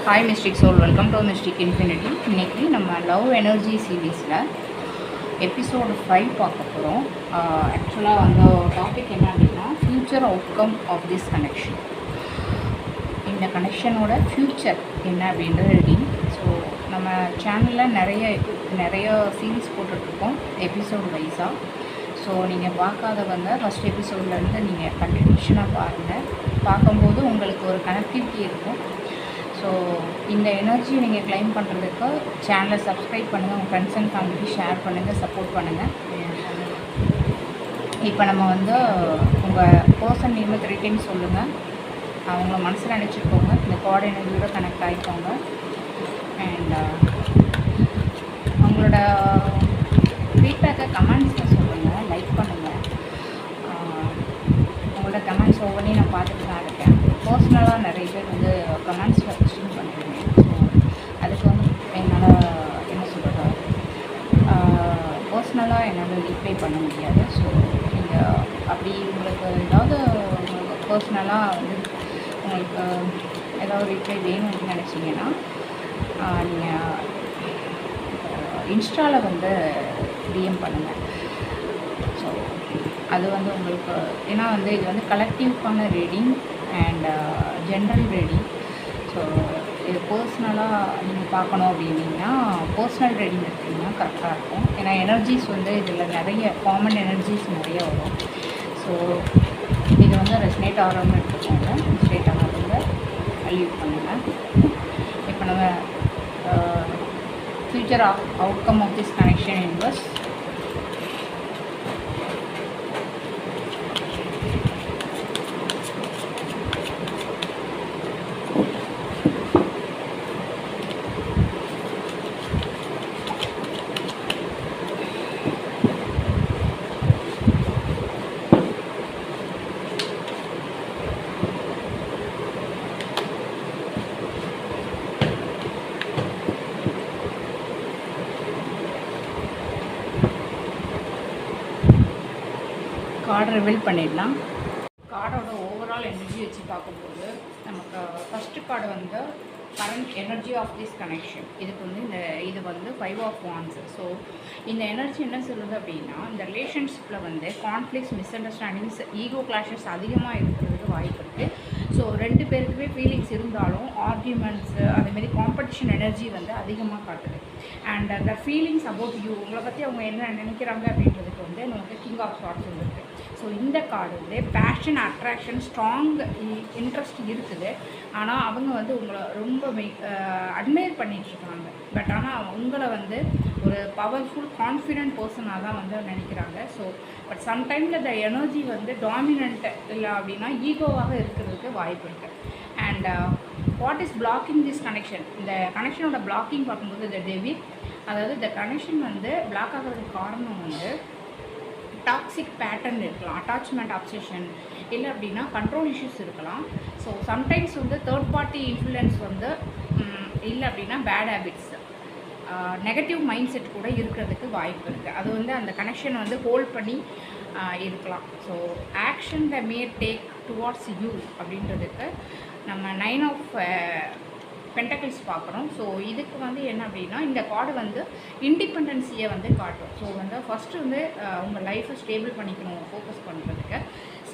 Hi mystic soul, welcome to mystic infinity. இன்றைக்கி நம்ம love energy சீரீஸில் எபிசோடு 5 பார்க்க போகிறோம். ஆக்சுவலாக அந்த டாபிக் என்ன அப்படின்னா, future outcome of this connection. இந்த கனெக்ஷனோட ஃப்யூச்சர் என்ன அப்படின்றது ரீடிங். ஸோ நம்ம சேனலில் நிறைய சீரீஸ் போட்டுட்ருக்கோம் எபிசோடு வைஸாக. ஸோ நீங்கள் பார்க்காதவங்க ஃபஸ்ட் எபிசோட்லேருந்து நீங்கள் கண்டினியூஷனாக பாருங்கள். பார்க்கும்போது உங்களுக்கு ஒரு கனெக்டிவிட்டி இருக்கும். ஸோ இந்த எனர்ஜி நீங்கள் கிளைம் பண்ணுறதுக்கு சேனலை சப்ஸ்கிரைப் பண்ணுங்கள், உங்கள் ஃப்ரெண்ட்ஸ் அண்ட் ஃபேமிலிக்கு ஷேர் பண்ணுங்கள், சப்போர்ட் பண்ணுங்கள். இப்போ நம்ம உங்கள் பர்சன் நேமை 3 டைம்ஸ் சொல்லுங்கள். அவங்கள மனசில் நினச்சிக்கோங்க. இந்த கார்டு எனர்ஜியோட கனெக்ட் ஆகிக்கோங்க. அண்ட் அவங்களோட ஃபீட்பேக்கை கமெண்ட்ஸில் சொல்லுங்கள், லைக் பண்ணுங்கள். உங்களோட கமெண்ட்ஸ் ஒவ்வொன்றையும் நான் பார்த்துட்டு தான் இருக்கேன். பர்சனலாக நிறைய பேர் கமெண்ட்ஸில் கொஸ்டின் பண்ணுறீங்க. ஸோ அதுக்கு என்னால் என்ன சொல்கிறது, பர்சனலாக என்னால் ரீப்ளை பண்ண முடியாது. ஸோ நீங்கள் அப்படி உங்களுக்கு ஏதாவது பர்சனலாக உங்களுக்கு ஏதாவது ரீப்ளை வேணும்னு நினச்சிங்கன்னா நீங்கள் இன்ஸ்டாவில் டிஎம் பண்ணுங்கள். ஸோ அது உங்களுக்கு ஏன்னா இது கலெக்டிவ்க்கான reading and general reading. So இது பர்சனலாக நீங்கள் பார்க்கணும் அப்படின்னீங்கன்னா பர்சனல் ரீடிங் எடுத்திங்கன்னா கரெக்டாக இருக்கும். ஏன்னா எனர்ஜிஸ் இதில் நிறைய காமன் எனர்ஜிஸ் நிறைய வரும். ஸோ இது ரெஸ்னேட் ஆகிறவங்க எடுத்துக்கோங்க, ரெஸ்னேட் ஆகிறவங்க லீவ் பண்ணுங்கள். இப்போ நம்ம future outcome of this connection universe. கார்டை ரிவீல் பண்ணிடலாம். கார்டோட ஓவரால் எனர்ஜி வச்சு பார்க்கும்போது நமக்கு first card current energy of this connection. இதுக்கு இது 5 ஆஃப் வான்ஸ். ஸோ இந்த எனர்ஜி என்ன சொல்லுது அப்படின்னா, இந்த ரிலேஷன்ஷிப்பில் conflicts, misunderstandings, ego clashes அதிகமாக இருக்கிறதுக்கு வாய்ப்பு இருக்குது. ஸோ 2 பேருக்குமே ஃபீலிங்ஸ் இருந்தாலும் ஆர்கியூமெண்ட்ஸு அதேமாரி காம்படிஷன் எனர்ஜி அதிகமாக காட்டுது. அண்ட் அந்த ஃபீலிங்ஸ் அபவுட் யூ, உங்களை பற்றி அவங்க என்ன நினைக்கிறாங்க அப்படின்றதுக்கு நமக்கு கிங் ஆஃப் சார்ட்ஸ் இருக்குது. ஸோ இந்த card passion, attraction, strong interest இருக்குது. ஆனால் அவங்க உங்களை ரொம்ப அட்மையர் பண்ணிகிட்ருக்காங்க. பட் ஆனால் உங்களை ஒரு பவர்ஃபுல் கான்ஃபிடென்ட் பர்சனாக தான் நினைக்கிறாங்க. ஸோ பட் சம்டைமில் இந்த எனர்ஜி டாமினன்ட் இல்லை அப்படின்னா ஈகோவாக இருக்கிறதுக்கு வாய்ப்பு இருக்குது. And what is blocking this connection? இந்த கனெக்ஷனோட பிளாக்கிங் பார்க்கும்போது இந்த டெவில், அதாவது இந்த கனெக்ஷன் பிளாக் ஆகிறதுக்கு காரணம் டாக்ஸிக் பேட்டர்ன் இருக்கலாம், அட்டாச்மெண்ட் அப்சஷன், இல்லை அப்படின்னா கண்ட்ரோல் இஷ்யூஸ் இருக்கலாம். So sometimes third party influence இல்லை அப்படின்னா bad habits, negative mindset கூட இருக்கிறதுக்கு வாய்ப்பு இருக்குது. அது அந்த கனெக்ஷன் ஹோல்ட் பண்ணி இருக்கலாம். So action the may take towards you அப்படின்றதுக்கு நம்ம 9 ஆஃப் பென்டக்கிள்ஸ் பார்க்குறோம். ஸோ இதுக்கு என்ன அப்படின்னா, இந்த கார்டு இண்டிபெண்டன்ஸியை காட்டும். ஸோ ஃபஸ்ட்டு உங்கள் லைஃப்பை ஸ்டேபிள் பண்ணிக்கணும், ஃபோக்கஸ் பண்ணுறதுக்கு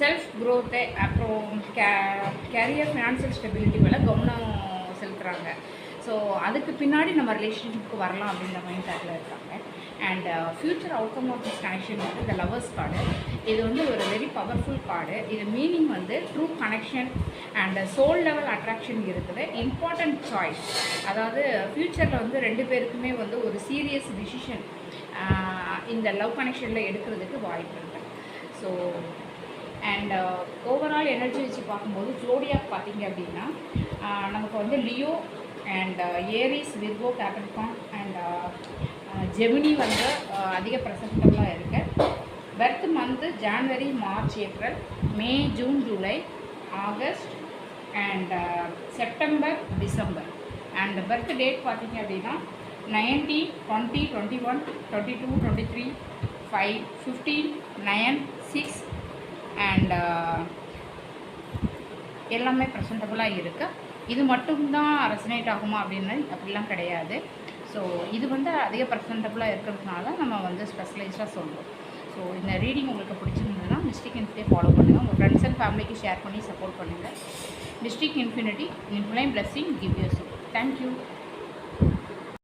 செல்ஃப் க்ரோத்தை, அப்புறம் கேரியர், ஃபினான்ஷியல் ஸ்டெபிலிட்டி மேலே கவனம் செலுத்துகிறாங்க. ஸோ அதுக்கு பின்னாடி நம்ம ரிலேஷன்ஷிப்புக்கு வரலாம் அப்படின்ற மைண்ட் தாட்டில் இருக்காங்க. And future outcome of this connection இந்த லவர்ஸ் கார்டு. இது ஒரு வெரி பவர்ஃபுல் கார்டு. இது meaning true connection and soul level attraction இருக்குது. இம்பார்ட்டண்ட் சாய்ஸ், அதாவது ஃப்யூச்சரில் 2 பேருக்குமே ஒரு சீரியஸ் டிசிஷன் இந்த லவ் கனெக்ஷனில் எடுக்கிறதுக்கு வாய்ப்பு இருக்குது. ஸோ அண்ட் ஓவரால் எனர்ஜி வச்சு பார்க்கும்போது ஜோடியாக பார்த்தீங்க அப்படின்னா நமக்கு Leo and Aries, Virgo, Capricorn and Gemini அதிக பிரசக்தமாக இருக்குது. Birth month January, March, April, May, June, July, August and September, December. And birth date பார்த்திங்க அப்படின்னா 19, 20, 21, 22, 23, 5, 15, 9, 6 அண்ட் எல்லாமே ப்ரெசென்டபுளாக இருக்குது. இது மட்டும்தான் ரெசனேட் ஆகுமா அப்படின்னு அப்படிலாம் கிடையாது. ஸோ இது வந்து அதிக பர்சன்டபுளாக இருக்கிறதுனால நம்ம வந்து ஸ்பெஷலைஸ்டாக சொல்கிறோம். ஸோ இந்த ரீடிங் உங்களுக்கு பிடிச்சிருந்ததுன்னா மிஸ்டிக் இன்ஃபினிட்டி ஃபாலோ பண்ணுங்கள். உங்கள் ஃப்ரெண்ட்ஸ் அண்ட் ஃபேமிலிக்கு ஷேர் பண்ணி சப்போர்ட் பண்ணுங்கள். Mystic infinity infinite blessing give you support. Thank you.